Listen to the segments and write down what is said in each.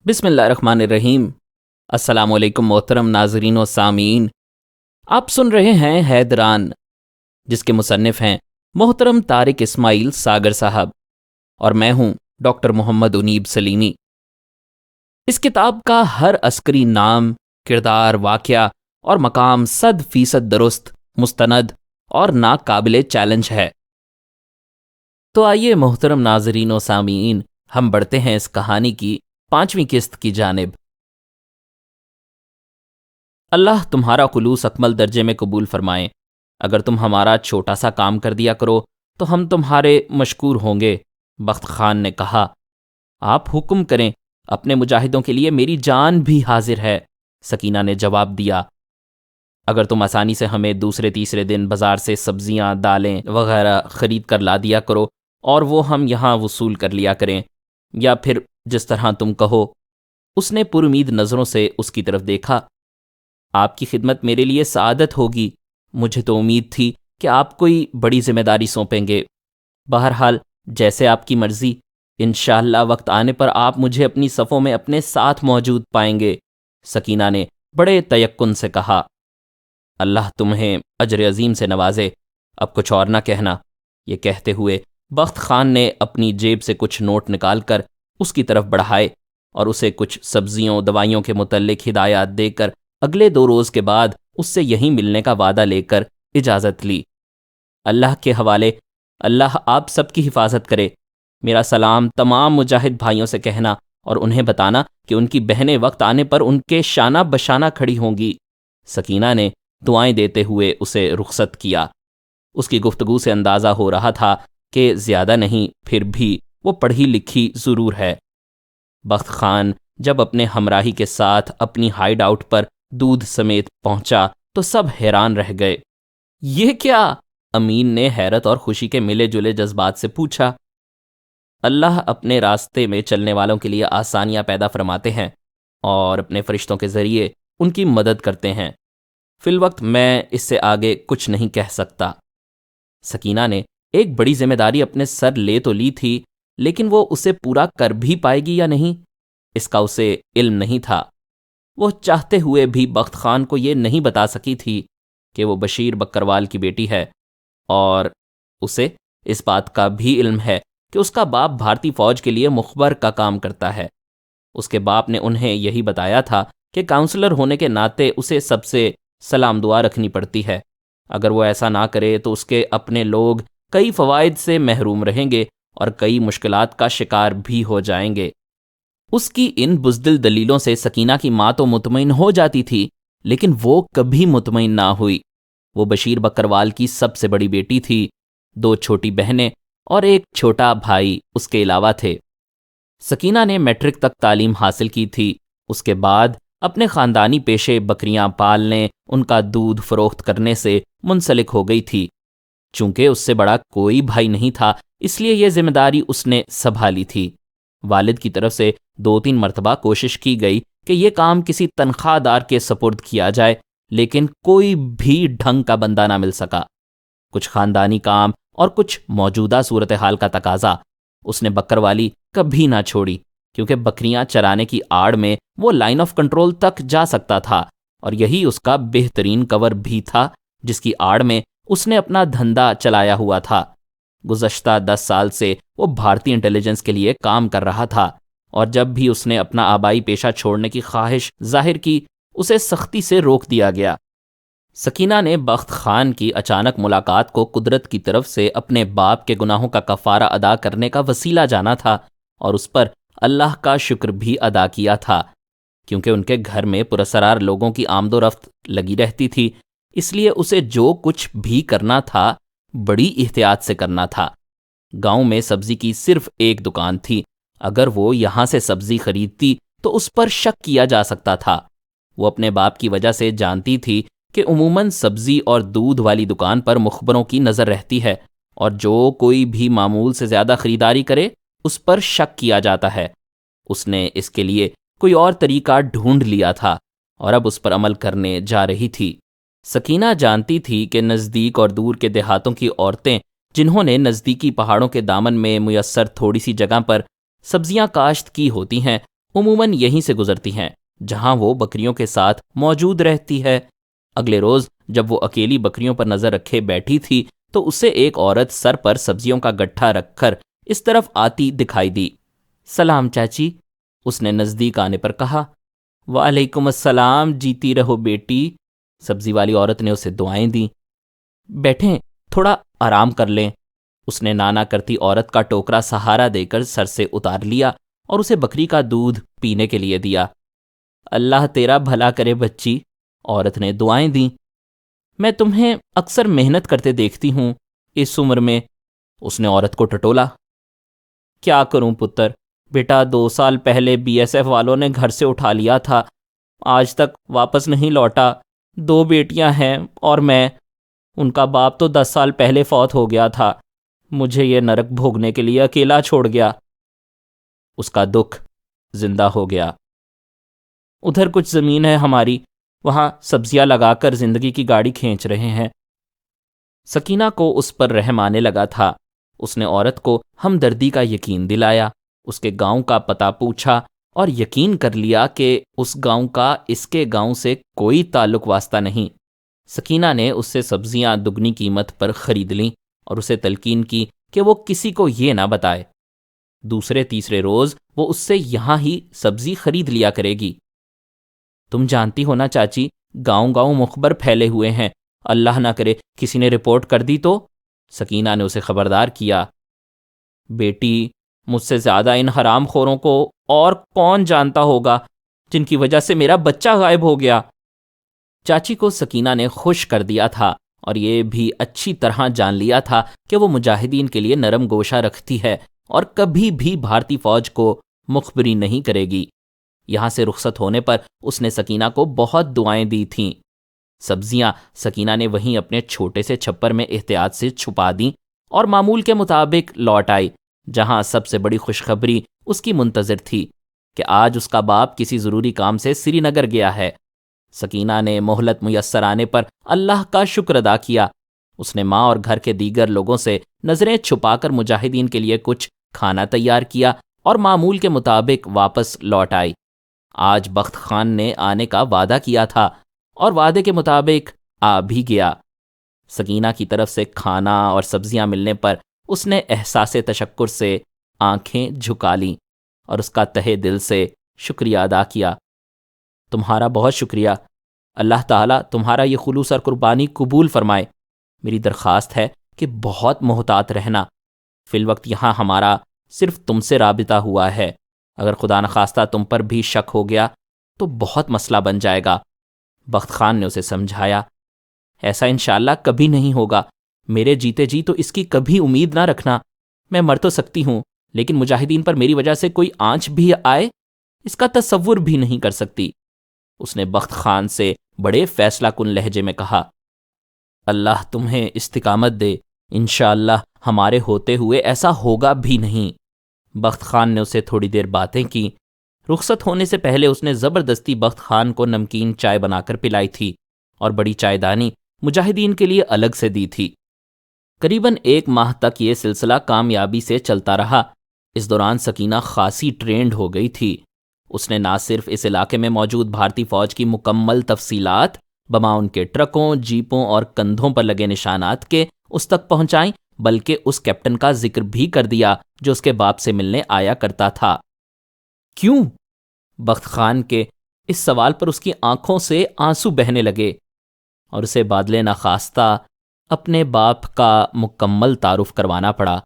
بسم اللہ الرحمن الرحیم۔ السلام علیکم محترم ناظرین و سامعین، آپ سن رہے ہیں حیدران، جس کے مصنف ہیں محترم طارق اسماعیل ساگر صاحب، اور میں ہوں ڈاکٹر محمد انیب سلیمی۔ اس کتاب کا ہر عسکری نام، کردار، واقعہ اور مقام 100% درست، مستند اور ناقابل چیلنج ہے۔ تو آئیے محترم ناظرین و سامعین، ہم بڑھتے ہیں اس کہانی کی 5ویں قسط کی جانب۔ اللہ تمہارا خلوص اکمل درجے میں قبول فرمائے۔ اگر تم ہمارا چھوٹا سا کام کر دیا کرو تو ہم تمہارے مشکور ہوں گے۔ بخت خان نے کہا، آپ حکم کریں، اپنے مجاہدوں کے لیے میری جان بھی حاضر ہے۔ سکینہ نے جواب دیا، اگر تم آسانی سے ہمیں دوسرے تیسرے دن بازار سے سبزیاں، دالیں وغیرہ خرید کر لا دیا کرو اور وہ ہم یہاں وصول کر لیا کریں، یا پھر جس طرح تم کہو۔ اس نے پر امید نظروں سے اس کی طرف دیکھا۔ آپ کی خدمت میرے لیے سعادت ہوگی۔ مجھے تو امید تھی کہ آپ کوئی بڑی ذمہ داری سونپیں گے۔ بہرحال جیسے آپ کی مرضی، انشاءاللہ وقت آنے پر آپ مجھے اپنی صفوں میں اپنے ساتھ موجود پائیں گے۔ سکینہ نے بڑے تیقن سے کہا، اللہ تمہیں اجر عظیم سے نوازے، اب کچھ اور نہ کہنا۔ یہ کہتے ہوئے بخت خان نے اپنی جیب سے کچھ نوٹ نکال کر اس کی طرف بڑھائے اور اسے کچھ سبزیوں، دوائیوں کے متعلق ہدایات دے کر اگلے 2 روز کے بعد اس سے یہیں ملنے کا وعدہ لے کر اجازت لی۔ اللہ کے حوالے، اللہ آپ سب کی حفاظت کرے۔ میرا سلام تمام مجاہد بھائیوں سے کہنا اور انہیں بتانا کہ ان کی بہنیں وقت آنے پر ان کے شانہ بشانہ کھڑی ہوں گی۔ سکینہ نے دعائیں دیتے ہوئے اسے رخصت کیا۔ اس کی گفتگو سے اندازہ ہو رہا تھا کہ زیادہ نہیں، پھر بھی وہ پڑھی لکھی ضرور ہے۔ بخت خان جب اپنے ہمراہی کے ساتھ اپنی ہائیڈ آؤٹ پر دودھ سمیت پہنچا تو سب حیران رہ گئے۔ یہ کیا؟ امین نے حیرت اور خوشی کے ملے جلے جذبات سے پوچھا۔ اللہ اپنے راستے میں چلنے والوں کے لیے آسانیاں پیدا فرماتے ہیں اور اپنے فرشتوں کے ذریعے ان کی مدد کرتے ہیں۔ فی الوقت میں اس سے آگے کچھ نہیں کہہ سکتا۔ سکینہ نے ایک بڑی ذمہ داری اپنے سر لے تو لی تھی، لیکن وہ اسے پورا کر بھی پائے گی یا نہیں، اس کا اسے علم نہیں تھا۔ وہ چاہتے ہوئے بھی بخت خان کو یہ نہیں بتا سکی تھی کہ وہ بشیر بکروال کی بیٹی ہے، اور اسے اس بات کا بھی علم ہے کہ اس کا باپ بھارتی فوج کے لیے مخبر کا کام کرتا ہے۔ اس کے باپ نے انہیں یہی بتایا تھا کہ کاؤنسلر ہونے کے ناطے اسے سب سے سلام دعا رکھنی پڑتی ہے۔ اگر وہ ایسا نہ کرے تو اس کے اپنے لوگ کئی فوائد سے محروم رہیں گے اور کئی مشکلات کا شکار بھی ہو جائیں گے۔ اس کی ان بزدل دلیلوں سے سکینہ کی ماں تو مطمئن ہو جاتی تھی، لیکن وہ کبھی مطمئن نہ ہوئی۔ وہ بشیر بکروال کی سب سے بڑی بیٹی تھی، 2 چھوٹی بہنیں اور ایک چھوٹا بھائی اس کے علاوہ تھے۔ سکینہ نے میٹرک تک تعلیم حاصل کی تھی۔ اس کے بعد اپنے خاندانی پیشے بکریاں پالنے، ان کا دودھ فروخت کرنے سے منسلک ہو گئی تھی۔ چونکہ اس سے بڑا کوئی بھائی نہیں تھا، اس لیے یہ ذمہ داری اس نے سنبھالی تھی۔ والد کی طرف سے 2-3 مرتبہ کوشش کی گئی کہ یہ کام کسی تنخواہ دار کے سپرد کیا جائے، لیکن کوئی بھی ڈھنگ کا بندہ نہ مل سکا۔ کچھ خاندانی کام اور کچھ موجودہ صورتحال کا تقاضا، اس نے بکروالی کبھی نہ چھوڑی، کیونکہ بکریاں چرانے کی آڑ میں وہ لائن آف کنٹرول تک جا سکتا تھا، اور یہی اس کا بہترین کور بھی تھا جس کی آڑ میں اس نے اپنا دھندا چلایا ہوا تھا۔ گزشتہ 10 سال سے وہ بھارتی انٹیلیجنس کے لیے کام کر رہا تھا، اور جب بھی اس نے اپنا آبائی پیشہ چھوڑنے کی خواہش ظاہر کی، اسے سختی سے روک دیا گیا۔ سکینہ نے بخت خان کی اچانک ملاقات کو قدرت کی طرف سے اپنے باپ کے گناہوں کا کفارہ ادا کرنے کا وسیلہ جانا تھا، اور اس پر اللہ کا شکر بھی ادا کیا تھا۔ کیونکہ ان کے گھر میں پراسرار لوگوں کی آمد و رفت لگی رہتی تھی، اس لیے اسے جو کچھ بھی کرنا تھا بڑی احتیاط سے کرنا تھا۔ گاؤں میں سبزی کی صرف ایک دکان تھی، اگر وہ یہاں سے سبزی خریدتی تو اس پر شک کیا جا سکتا تھا۔ وہ اپنے باپ کی وجہ سے جانتی تھی کہ عموماً سبزی اور دودھ والی دکان پر مخبروں کی نظر رہتی ہے، اور جو کوئی بھی معمول سے زیادہ خریداری کرے اس پر شک کیا جاتا ہے۔ اس نے اس کے لیے کوئی اور طریقہ ڈھونڈ لیا تھا اور اب اس پر عمل کرنے جا رہی تھی۔ سکینہ جانتی تھی کہ نزدیک اور دور کے دیہاتوں کی عورتیں جنہوں نے نزدیکی پہاڑوں کے دامن میں میسر تھوڑی سی جگہ پر سبزیاں کاشت کی ہوتی ہیں، عموماً یہیں سے گزرتی ہیں جہاں وہ بکریوں کے ساتھ موجود رہتی ہے۔ اگلے روز جب وہ اکیلی بکریوں پر نظر رکھے بیٹھی تھی تو اسے ایک عورت سر پر سبزیوں کا گٹھا رکھ کر اس طرف آتی دکھائی دی۔ سلام چاچی، اس نے نزدیک آنے پر کہا۔ وعلیکم السلام، جیتی رہو بیٹی، سبزی والی عورت نے اسے دعائیں دیں۔ بیٹھیں، تھوڑا آرام کر لیں، اس نے نانا کرتی عورت کا ٹوکرا سہارا دے کر سر سے اتار لیا اور اسے بکری کا دودھ پینے کے لیے دیا۔ اللہ تیرا بھلا کرے بچی، عورت نے دعائیں دیں۔ میں تمہیں اکثر محنت کرتے دیکھتی ہوں اس عمر میں، اس نے عورت کو ٹٹولا۔ کیا کروں پتر، بیٹا 2 سال پہلے BSF والوں نے گھر سے اٹھا لیا تھا، آج تک واپس نہیں لوٹا۔ 2 بیٹیاں ہیں اور میں، ان کا باپ تو 10 سال پہلے فوت ہو گیا تھا، مجھے یہ نرک بھوگنے کے لیے اکیلا چھوڑ گیا۔ اس کا دکھ زندہ ہو گیا۔ ادھر کچھ زمین ہے ہماری، وہاں سبزیاں لگا کر زندگی کی گاڑی کھینچ رہے ہیں۔ سکینہ کو اس پر رحم آنے لگا تھا۔ اس نے عورت کو ہمدردی کا یقین دلایا، اس کے گاؤں کا پتہ پوچھا اور یقین کر لیا کہ اس گاؤں کا اس کے گاؤں سے کوئی تعلق واسطہ نہیں۔ سکینہ نے اس سے سبزیاں دگنی قیمت پر خرید لیں اور اسے تلقین کی کہ وہ کسی کو یہ نہ بتائے۔ دوسرے تیسرے روز وہ اس سے یہاں ہی سبزی خرید لیا کرے گی۔ تم جانتی ہو نا چاچی، گاؤں گاؤں مخبر پھیلے ہوئے ہیں، اللہ نہ کرے کسی نے رپورٹ کر دی تو، سکینہ نے اسے خبردار کیا۔ بیٹی، مجھ سے زیادہ ان حرام خوروں کو اور کون جانتا ہوگا جن کی وجہ سے میرا بچہ غائب ہو گیا۔ چاچی کو سکینہ نے خوش کر دیا تھا اور یہ بھی اچھی طرح جان لیا تھا کہ وہ مجاہدین کے لیے نرم گوشہ رکھتی ہے اور کبھی بھی بھارتی فوج کو مخبری نہیں کرے گی۔ یہاں سے رخصت ہونے پر اس نے سکینہ کو بہت دعائیں دی تھیں۔ سبزیاں سکینہ نے وہیں اپنے چھوٹے سے چھپر میں احتیاط سے چھپا دیں اور معمول کے مطابق لوٹ آئی، جہاں سب سے بڑی خوشخبری اس کی منتظر تھی کہ آج اس کا باپ کسی ضروری کام سے سری نگر گیا ہے۔ سکینہ نے مہلت میسر آنے پر اللہ کا شکر ادا کیا۔ اس نے ماں اور گھر کے دیگر لوگوں سے نظریں چھپا کر مجاہدین کے لیے کچھ کھانا تیار کیا اور معمول کے مطابق واپس لوٹ آئی۔ آج بخت خان نے آنے کا وعدہ کیا تھا اور وعدے کے مطابق آ بھی گیا۔ سکینہ کی طرف سے کھانا اور سبزیاں ملنے پر اس نے احساس تشکر سے آنکھیں جھکا لیں اور اس کا تہہ دل سے شکریہ ادا کیا۔ تمہارا بہت شکریہ، اللہ تعالیٰ تمہارا یہ خلوص اور قربانی قبول فرمائے۔ میری درخواست ہے کہ بہت محتاط رہنا، فی الوقت یہاں ہمارا صرف تم سے رابطہ ہوا ہے، اگر خدا نخواستہ تم پر بھی شک ہو گیا تو بہت مسئلہ بن جائے گا۔ بخت خان نے اسے سمجھایا، ایسا انشاءاللہ کبھی نہیں ہوگا، میرے جیتے جی تو اس کی کبھی امید نہ رکھنا۔ میں مر تو سکتی ہوں لیکن مجاہدین پر میری وجہ سے کوئی آنچ بھی آئے اس کا تصور بھی نہیں کر سکتی۔ اس نے بخت خان سے بڑے فیصلہ کن لہجے میں کہا، اللہ تمہیں استقامت دے، انشاءاللہ ہمارے ہوتے ہوئے ایسا ہوگا بھی نہیں۔ بخت خان نے اسے تھوڑی دیر باتیں کی۔ رخصت ہونے سے پہلے اس نے زبردستی بخت خان کو نمکین چائے بنا کر پلائی تھی اور بڑی چائے دانی مجاہدین کے لیے الگ سے دی تھی۔ قریباً 1 ماہ تک یہ سلسلہ کامیابی سے چلتا رہا۔ اس دوران سکینہ خاصی ٹرینڈ ہو گئی تھی۔ اس نے نہ صرف اس علاقے میں موجود بھارتی فوج کی مکمل تفصیلات، بما ان کے ٹرکوں، جیپوں اور کندھوں پر لگے نشانات کے اس تک پہنچائیں، بلکہ اس کیپٹن کا ذکر بھی کر دیا جو اس کے باپ سے ملنے آیا کرتا تھا۔ کیوں؟ بخت خان کے اس سوال پر اس کی آنکھوں سے آنسو بہنے لگے اور اسے بادلے ناخواستہ اپنے باپ کا مکمل تعارف کروانا پڑا۔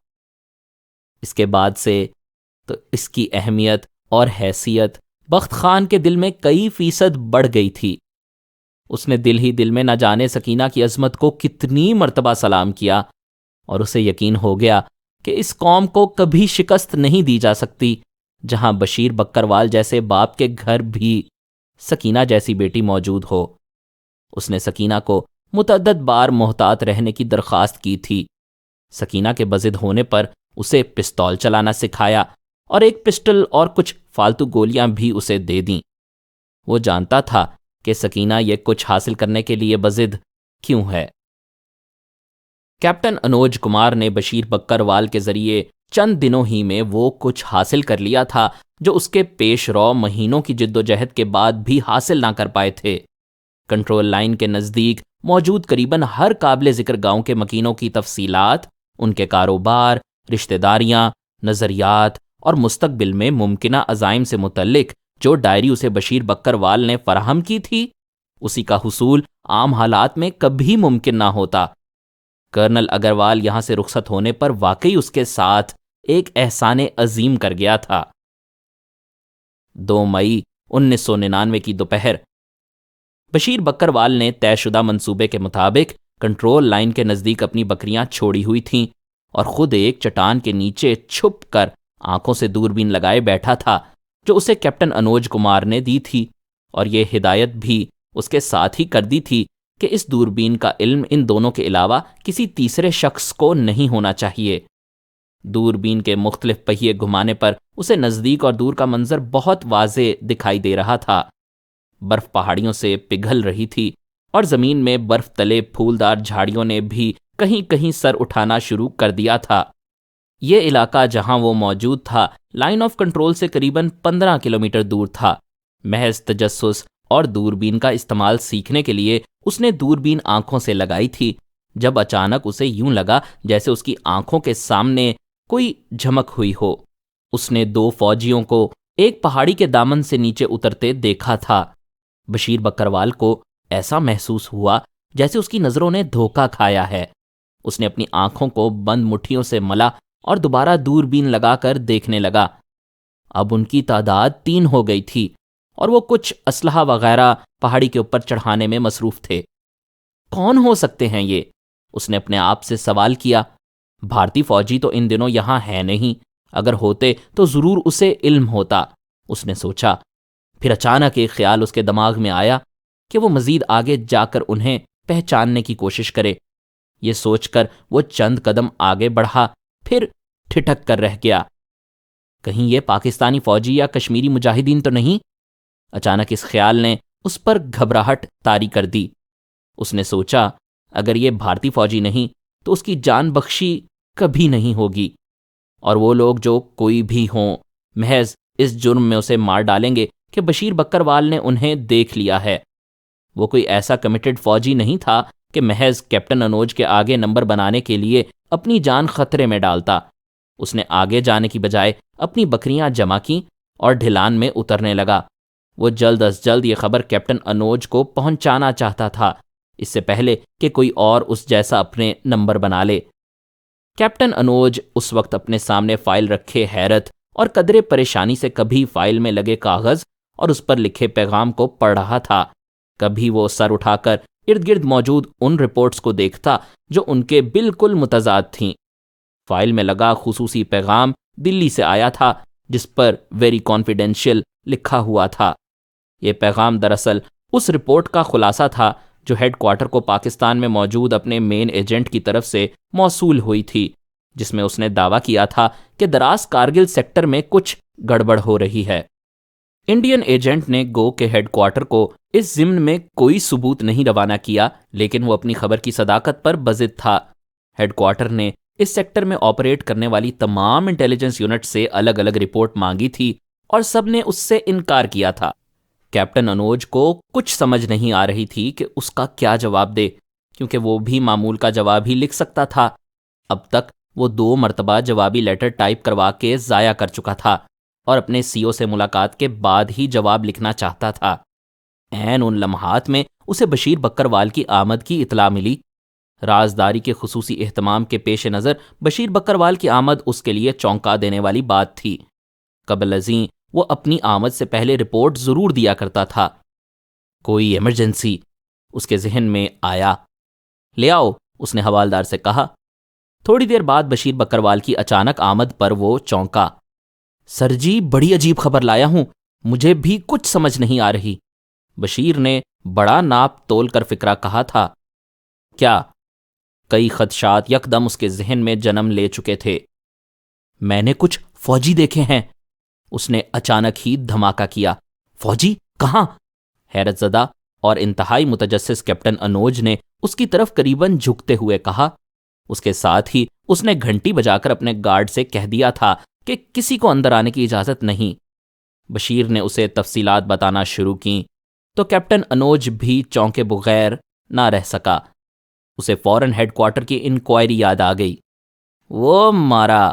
اس کے بعد سے تو اس کی اہمیت اور حیثیت بخت خان کے دل میں کئی فیصد بڑھ گئی تھی۔ اس نے دل ہی دل میں نہ جانے سکینہ کی عظمت کو کتنی مرتبہ سلام کیا اور اسے یقین ہو گیا کہ اس قوم کو کبھی شکست نہیں دی جا سکتی جہاں بشیر بکروال جیسے باپ کے گھر بھی سکینہ جیسی بیٹی موجود ہو۔ اس نے سکینہ کو متعدد بار محتاط رہنے کی درخواست کی تھی۔ سکینہ کے بضد ہونے پر اسے پستول چلانا سکھایا اور ایک پسٹل اور کچھ فالتو گولیاں بھی اسے دے دیں۔ وہ جانتا تھا کہ سکینہ یہ کچھ حاصل کرنے کے لیے بضد کیوں ہے۔ کیپٹن انوج کمار نے بشیر بکروال کے ذریعے چند دنوں ہی میں وہ کچھ حاصل کر لیا تھا جو اس کے پیش رو مہینوں کی جد و جہد کے بعد بھی حاصل نہ کر پائے تھے۔ کنٹرول لائن کے نزدیک موجود قریباً ہر قابل ذکر گاؤں کے مکینوں کی تفصیلات، ان کے کاروبار، رشتہ داریاں، نظریات اور مستقبل میں ممکنہ عزائم سے متعلق جو ڈائری اسے بشیر بکروال نے فراہم کی تھی، اسی کا حصول عام حالات میں کبھی ممکن نہ ہوتا۔ کرنل اگروال یہاں سے رخصت ہونے پر واقعی اس کے ساتھ ایک احسان عظیم کر گیا تھا۔ 2 مئی 1999 کی دوپہر، بشیر بکروال نے طے شدہ منصوبے کے مطابق کنٹرول لائن کے نزدیک اپنی بکریاں چھوڑی ہوئی تھیں اور خود ایک چٹان کے نیچے چھپ کر آنکھوں سے دوربین لگائے بیٹھا تھا جو اسے کیپٹن انوج کمار نے دی تھی، اور یہ ہدایت بھی اس کے ساتھ ہی کر دی تھی کہ اس دوربین کا علم ان دونوں کے علاوہ کسی تیسرے شخص کو نہیں ہونا چاہیے۔ دوربین کے مختلف پہیے گھمانے پر اسے نزدیک اور دور کا منظر بہت واضح دکھائی دے رہا تھا۔ برف پہاڑیوں سے پگھل رہی تھی اور زمین میں برف تلے پھولدار جھاڑیوں نے بھی کہیں کہیں سر اٹھانا شروع کر دیا تھا۔ یہ علاقہ جہاں وہ موجود تھا لائن آف کنٹرول سے قریباً 15 کلومیٹر دور تھا۔ محض تجسس اور دوربین کا استعمال سیکھنے کے لیے اس نے دوربین آنکھوں سے لگائی تھی، جب اچانک اسے یوں لگا جیسے اس کی آنکھوں کے سامنے کوئی جھمک ہوئی ہو۔ اس نے 2 فوجیوں کو ایک پہاڑی کے دامن سے نیچے اترتے دیکھا تھا۔ بشیر بکروال کو ایسا محسوس ہوا جیسے اس کی نظروں نے دھوکہ کھایا ہے۔ اس نے اپنی آنکھوں کو بند مٹھیوں سے ملا اور دوبارہ دوربین لگا کر دیکھنے لگا۔ اب ان کی تعداد 3 ہو گئی تھی اور وہ کچھ اسلحہ وغیرہ پہاڑی کے اوپر چڑھانے میں مصروف تھے۔ کون ہو سکتے ہیں یہ؟ اس نے اپنے آپ سے سوال کیا۔ بھارتی فوجی تو ان دنوں یہاں ہے نہیں، اگر ہوتے تو ضرور اسے علم ہوتا، اس نے سوچا۔ پھر اچانک ایک خیال اس کے دماغ میں آیا کہ وہ مزید آگے جا کر انہیں پہچاننے کی کوشش کرے۔ یہ سوچ کر وہ چند قدم آگے بڑھا، پھر ٹھٹک کر رہ گیا۔ کہیں یہ پاکستانی فوجی یا کشمیری مجاہدین تو نہیں؟ اچانک اس خیال نے اس پر گھبراہٹ طاری کر دی۔ اس نے سوچا اگر یہ بھارتی فوجی نہیں تو اس کی جان بخشی کبھی نہیں ہوگی، اور وہ لوگ جو کوئی بھی ہوں محض اس جرم میں اسے مار ڈالیں گے کہ بشیر بکروال نے انہیں دیکھ لیا ہے۔ وہ کوئی ایسا کمیٹڈ فوجی نہیں تھا کہ محض کیپٹن انوج کے آگے نمبر بنانے کے لیے اپنی جان خطرے میں ڈالتا۔ اس نے آگے جانے کی بجائے اپنی بکریاں جمع کیں اور ڈھلان میں اترنے لگا۔ وہ جلد از جلد یہ خبر کیپٹن انوج کو پہنچانا چاہتا تھا، اس سے پہلے کہ کوئی اور اس جیسا اپنے نمبر بنا لے۔ کیپٹن انوج اس وقت اپنے سامنے فائل رکھے حیرت اور قدرے پریشانی سے کبھی فائل میں لگے کاغذ اور اس پر لکھے پیغام کو پڑھ رہا تھا، کبھی وہ سر اٹھا کر ارد گرد موجود ان رپورٹس کو دیکھتا جو ان کے بالکل متضاد تھیں۔ فائل میں لگا خصوصی پیغام دلی سے آیا تھا جس پر ویری کانفیڈینشیل لکھا ہوا تھا۔ یہ پیغام دراصل اس رپورٹ کا خلاصہ تھا جو ہیڈ کوارٹر کو پاکستان میں موجود اپنے مین ایجنٹ کی طرف سے موصول ہوئی تھی، جس میں اس نے دعویٰ کیا تھا کہ دراز کارگل سیکٹر میں کچھ گڑبڑ ہو رہی ہے۔ انڈین ایجنٹ نے گو کے ہیڈ کوارٹر کو اس ضمن میں کوئی ثبوت نہیں روانہ کیا، لیکن وہ اپنی خبر کی صداقت پر بضد تھا۔ ہیڈ کوارٹر نے اس سیکٹر میں آپریٹ کرنے والی تمام انٹیلیجنس یونٹ سے الگ الگ رپورٹ مانگی تھی اور سب نے اس سے انکار کیا تھا۔ کیپٹن انوج کو کچھ سمجھ نہیں آ رہی تھی کہ اس کا کیا جواب دے، کیونکہ وہ بھی معمول کا جواب ہی لکھ سکتا تھا۔ اب تک وہ 2 مرتبہ جوابی لیٹر ٹائپ کروا کے ضائع کر چکا تھا اور اپنے سی او سے ملاقات کے بعد ہی جواب لکھنا چاہتا تھا۔ عین ان لمحات میں اسے بشیر بکروال کی آمد کی اطلاع ملی۔ رازداری کے خصوصی اہتمام کے پیش نظر بشیر بکروال کی آمد اس کے لیے چونکا دینے والی بات تھی۔ قبل ازیں وہ اپنی آمد سے پہلے رپورٹ ضرور دیا کرتا تھا۔ کوئی ایمرجنسی اس کے ذہن میں آیا۔ لے آؤ، اس نے حوالدار سے کہا۔ تھوڑی دیر بعد بشیر بکروال کی اچانک آمد پر وہ چونکا۔ سر جی، بڑی عجیب خبر لایا ہوں، مجھے بھی کچھ سمجھ نہیں آ رہی۔ بشیر نے بڑا ناپ تول کر فکرہ کہا تھا۔ کیا؟ کئی خدشات یکدم اس کے ذہن میں جنم لے چکے تھے۔ میں نے کچھ فوجی دیکھے ہیں، اس نے اچانک ہی دھماکہ کیا۔ فوجی؟ کہاں؟ حیرت زدہ اور انتہائی متجسس کیپٹن انوج نے اس کی طرف قریباً جھکتے ہوئے کہا۔ اس کے ساتھ ہی اس نے گھنٹی بجا کر اپنے گارڈ سے کہہ دیا تھا کہ کسی کو اندر آنے کی اجازت نہیں۔ بشیر نے اسے تفصیلات بتانا شروع کیں تو کیپٹن انوج بھی چونکے بغیر نہ رہ سکا۔ اسے فوراً ہیڈ کوارٹر کی انکوائری یاد آ گئی۔ وہ مارا،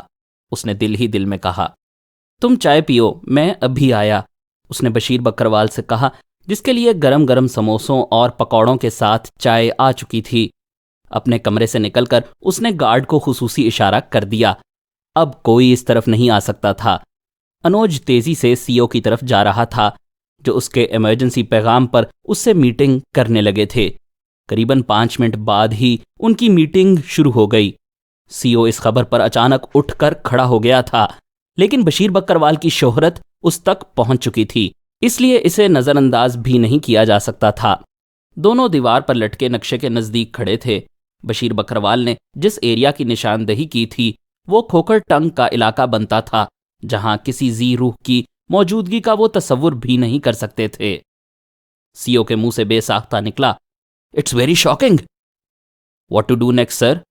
اس نے دل ہی دل میں کہا۔ تم چائے پیو، میں ابھی آیا، اس نے بشیر بکروال سے کہا، جس کے لیے گرم گرم سموسوں اور پکوڑوں کے ساتھ چائے آ چکی تھی۔ اپنے کمرے سے نکل کر اس نے گارڈ کو خصوصی اشارہ کر دیا۔ اب کوئی اس طرف نہیں آ سکتا تھا۔ انوج تیزی سے سی او کی طرف جا رہا تھا، جو اس کے ایمرجنسی پیغام پر اس سے میٹنگ کرنے لگے تھے۔ قریباً 5 منٹ بعد ہی ان کی میٹنگ شروع ہو گئی۔ سی او اس خبر پر اچانک اٹھ کر کھڑا ہو گیا تھا، لیکن بشیر بکروال کی شہرت اس تک پہنچ چکی تھی، اس لیے اسے نظر انداز بھی نہیں کیا جا سکتا تھا۔ دونوں دیوار پر لٹکے نقشے کے نزدیک کھڑے تھے۔ بشیر بکروال نے جس ایریا کی نشاندہی کی تھی وہ کھوکھر ٹنگ کا علاقہ بنتا تھا، جہاں کسی ذی روح کی موجودگی کا وہ تصور بھی نہیں کر سکتے تھے۔ سی او کے منہ سے بے ساختہ نکلا، "It's very shocking." "What to do next, sir?"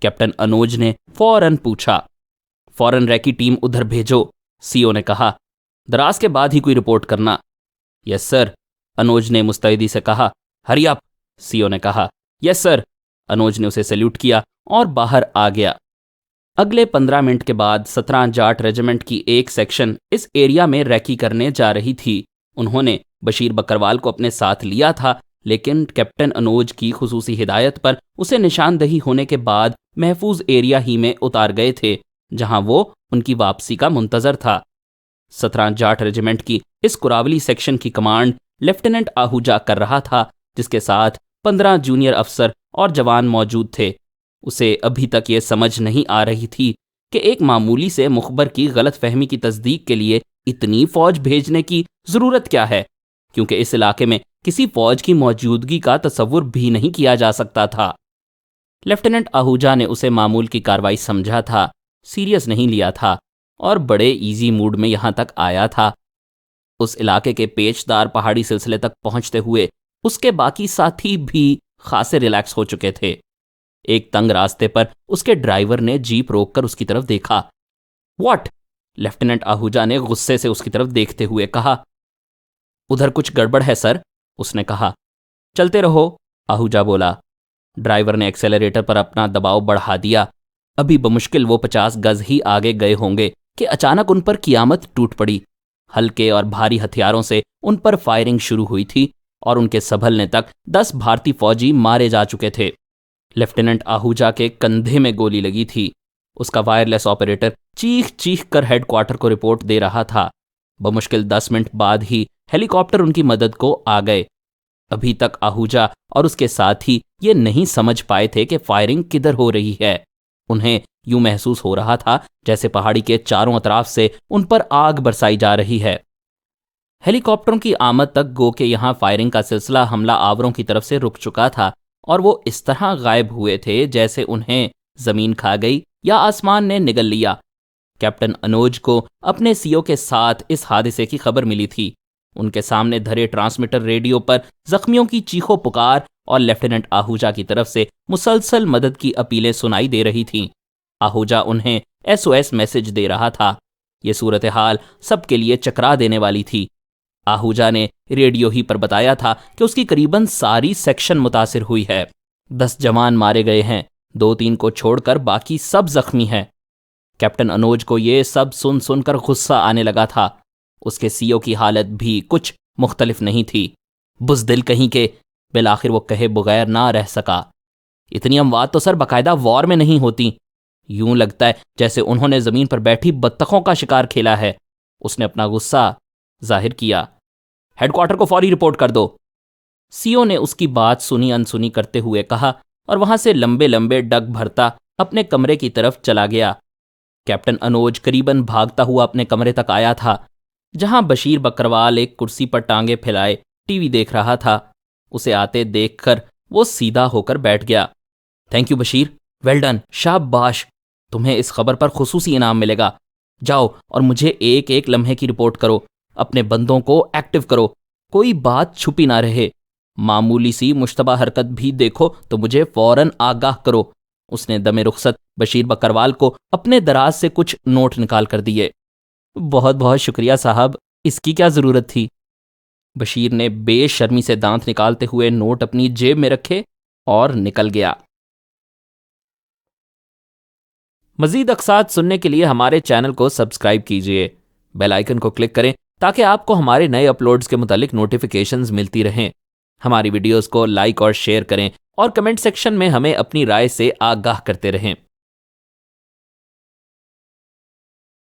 Captain Anuj نے فوراً پوچھا۔ "فوراً ریکی ٹیم ادھر بھیجو," سی او نے کہا۔ "دراز کے بعد ہی کوئی رپورٹ کرنا." "یس سر," انوج نے مستعدی سے کہا۔ "ہری اپ," سی او نے کہا۔ "یس سر," انوج نے اسے سیلیوٹ کیا اور باہر آ گیا۔ اگلے 15 منٹ کے بعد 17 جاٹ ریجیمنٹ کی ایک سیکشن اس ایریا میں ریکی کرنے جا رہی تھی۔ انہوں نے بشیر بکروال کو اپنے ساتھ لیا تھا، لیکن کیپٹن انوج کی خصوصی ہدایت پر اسے نشاندہی ہونے کے بعد محفوظ ایریا ہی میں اتار گئے تھے، جہاں وہ ان کی واپسی کا منتظر تھا۔ 17 جاٹ ریجیمنٹ کی اس کراولی سیکشن کی کمانڈ لیفٹیننٹ آہوجا کر رہا تھا، جس کے ساتھ 15 جونیئر افسر اور جوان موجود تھے۔ اسے ابھی تک یہ سمجھ نہیں آ رہی تھی کہ ایک معمولی سے مخبر کی غلط فہمی کی تصدیق کے لیے اتنی فوج بھیجنے کی ضرورت کیا ہے، کیونکہ اس علاقے میں کسی فوج کی موجودگی کا تصور بھی نہیں کیا جا سکتا تھا۔ لیفٹیننٹ آہوجا نے اسے معمول کی کارروائی سمجھا تھا، سیریس نہیں لیا تھا اور بڑے ایزی موڈ میں یہاں تک آیا تھا۔ اس علاقے کے پیچ دار پہاڑی سلسلے تک پہنچتے ہوئے اس کے باقی ساتھی بھی خاصے ریلیکس ہو چکے تھے۔ ایک تنگ راستے پر اس کے ڈرائیور نے جیپ روک کر اس کی طرف دیکھا۔ "واٹ!" لیفٹیننٹ آہوجا نے غصے سے اس کی طرف دیکھتے ہوئے کہا۔ "ادھر کچھ گڑبڑ ہے سر," اس نے کہا۔ "چلتے رہو," آہوجا بولا۔ ڈرائیور نے ایکسیلریٹر پر اپنا دباؤ بڑھا دیا۔ ابھی بمشکل وہ 50 گز ہی آگے گئے ہوں گے کہ اچانک ان پر قیامت ٹوٹ پڑی۔ ہلکے اور بھاری ہتھیاروں سے ان پر فائرنگ شروع ہوئی تھی اور ان کے سنبھلنے تک 10 بھارتی فوجی مارے جا چکے تھے۔ لیفٹیننٹ آہوجا کے کندھے میں گولی لگی تھی۔ اس کا وائرلیس آپریٹر چیخ چیخ کر ہیڈ کوارٹر کو رپورٹ دے رہا تھا۔ بمشکل 10 منٹ بعد ہی ہیلی کاپٹر ان کی مدد کو آ گئے۔ ابھی تک آہوجا اور اس کے ساتھی یہ نہیں سمجھ پائے تھے کہ فائرنگ کدھر ہو رہی ہے۔ انہیں یوں محسوس ہو رہا تھا جیسے پہاڑی کے چاروں اطراف سے ان پر آگ برسائی جا رہی ہے۔ ہیلی کاپٹروں کی آمد تک گو کہ یہاں فائرنگ کا سلسلہ حملہ آوروں کی طرف سے رک چکا تھا، اور وہ اس طرح غائب ہوئے تھے جیسے انہیں زمین کھا گئی یا آسمان نے نگل لیا۔ کیپٹن انوج کو اپنے سی او کے ساتھ اس حادثے کی خبر ملی تھی۔ ان کے سامنے دھرے ٹرانسمیٹر ریڈیو پر زخمیوں کی چیخو پکار اور لیفٹیننٹ آہوجا کی طرف سے مسلسل مدد کی اپیلیں سنائی دے رہی تھیں۔ آہوجا انہیں SOS میسج دے رہا تھا۔ یہ صورتحال سب کے لیے چکرا دینے والی تھی۔ آہوجا نے ریڈیو ہی پر بتایا تھا کہ اس کی قریباً ساری سیکشن متاثر ہوئی ہے۔ 10 جوان مارے گئے ہیں، 2-3 کو چھوڑ کر باقی سب زخمی ہیں۔ کیپٹن انوج کو یہ سب سن سن کر غصہ آنے لگا تھا۔ اس کے سی او کی حالت بھی کچھ مختلف نہیں تھی۔ بزدل کہیں کے، بالآخر وہ کہے بغیر نہ رہ سکا۔ اتنی اموات تو سر باقاعدہ وار میں نہیں ہوتی۔ یوں لگتا ہے جیسے انہوں نے زمین پر بیٹھی بطخوں کا شکار کھیلا ہے۔ اس نے اپنا غصہ ظاہر کیا۔ ہیڈ کوارٹر کو فوری رپورٹ کر دو، سی او نے اس کی بات سنی انسنی کرتے ہوئے کہا اور وہاں سے لمبے لمبے ڈگ بھرتا اپنے کمرے کی طرف چلا گیا۔ کیپٹن انوج قریباً بھاگتا ہوا اپنے کمرے تک آیا تھا، جہاں بشیر بکروال ایک کرسی پر ٹانگیں پھیلائے ٹی وی دیکھ رہا تھا۔ اسے آتے دیکھ کر وہ سیدھا ہو کر بیٹھ گیا۔ "Thank you Bashir, well done, شاباش، تمہیں اس خبر پر خصوصی انعام ملے گا۔ جاؤ اور مجھے ایک ایک لمحے کی رپورٹ کرو، اپنے بندوں کو ایکٹیو کرو، کوئی بات چھپی نہ رہے۔ معمولی سی مشتبہ حرکت بھی دیکھو تو مجھے فوراً آگاہ کرو۔ اس نے دم رخصت بشیر بکروال کو اپنے دراز سے کچھ نوٹ نکال کر دیے۔ بہت بہت شکریہ صاحب، اس کی کیا ضرورت تھی؟ بشیر نے بے شرمی سے دانت نکالتے ہوئے نوٹ اپنی جیب میں رکھے اور نکل گیا۔ مزید اقساط سننے کے لیے ہمارے چینل کو سبسکرائب کیجیے، بیل آئیکن کو کلک کریں تاکہ آپ کو ہمارے نئے اپلوڈز کے متعلق نوٹیفیکیشنز ملتی رہیں۔ ہماری ویڈیوز کو لائک اور شیئر کریں اور کمنٹ سیکشن میں ہمیں اپنی رائے سے آگاہ کرتے رہیں۔